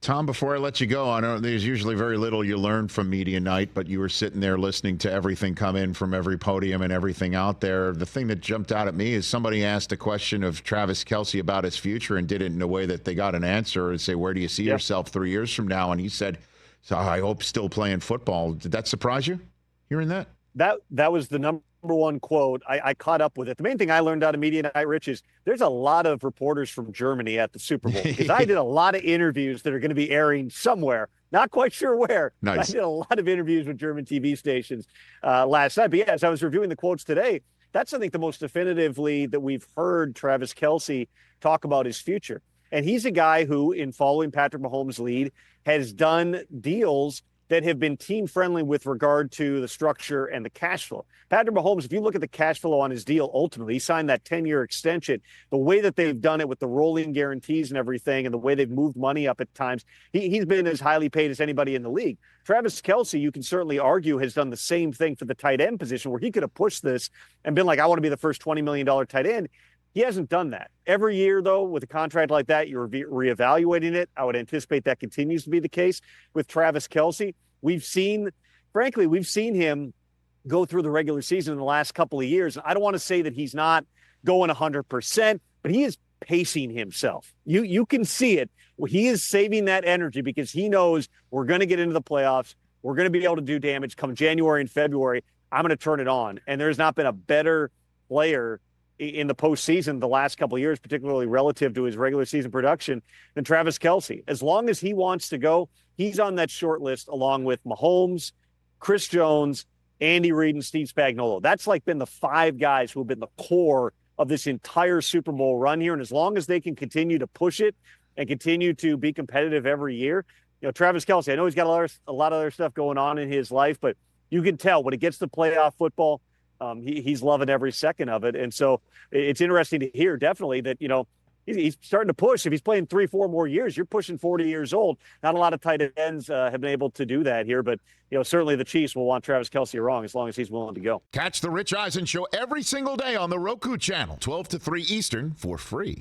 Tom, before I let you go, I know there's usually very little you learn from media night, but you were sitting there listening to everything come in from every podium and everything out there. The thing that jumped out at me is somebody asked a question of Travis Kelce about his future and did it in a way that they got an answer and say, where do you see yourself 3 years from now? And he said, so I hope still playing football. Did that surprise you, hearing that? That was the number one quote. I caught up with it. The main thing I learned out of media night, Rich, is there's a lot of reporters from Germany at the Super Bowl because I did a lot of interviews that are going to be airing somewhere. Not quite sure where. Nice. I did a lot of interviews with German TV stations last night. But yeah, as I was reviewing the quotes today, that's, I think, the most definitively that we've heard Travis Kelce talk about his future. And he's a guy who, in following Patrick Mahomes' lead, has done deals that have been team-friendly with regard to the structure and the cash flow. Patrick Mahomes, if you look at the cash flow on his deal, ultimately, he signed that 10-year extension. The way that they've done it with the rolling guarantees and everything and the way they've moved money up at times, he's been as highly paid as anybody in the league. Travis Kelce, you can certainly argue, has done the same thing for the tight end position where he could have pushed this and been like, I want to be the first $20 million tight end. He hasn't done that. Every year, though, with a contract like that, you're reevaluating it. I would anticipate that continues to be the case with Travis Kelce. We've seen him go through the regular season in the last couple of years. I don't want to say that he's not going 100%, but he is pacing himself. You can see it. He is saving that energy because he knows we're going to get into the playoffs. We're going to be able to do damage come January and February. I'm going to turn it on. And there's not been a better player in the postseason the last couple of years, particularly relative to his regular season production, than Travis Kelce. As long as he wants to go, he's on that short list along with Mahomes, Chris Jones, Andy Reid, and Steve Spagnuolo. That's like been the five guys who have been the core of this entire Super Bowl run here. And as long as they can continue to push it and continue to be competitive every year, you know, Travis Kelce, I know he's got a lot of other stuff going on in his life, but you can tell when it gets to playoff football, he's loving every second of it. And so it's interesting to hear, definitely, that, you know, he's starting to push. If he's playing 3-4 more years, you're pushing 40 years old. Not a lot of tight ends have been able to do that here, but, you know, certainly the Chiefs will want Travis Kelce around as long as he's willing to go. Catch the Rich Eisen Show every single day on the Roku channel, 12 to 3 Eastern, for free.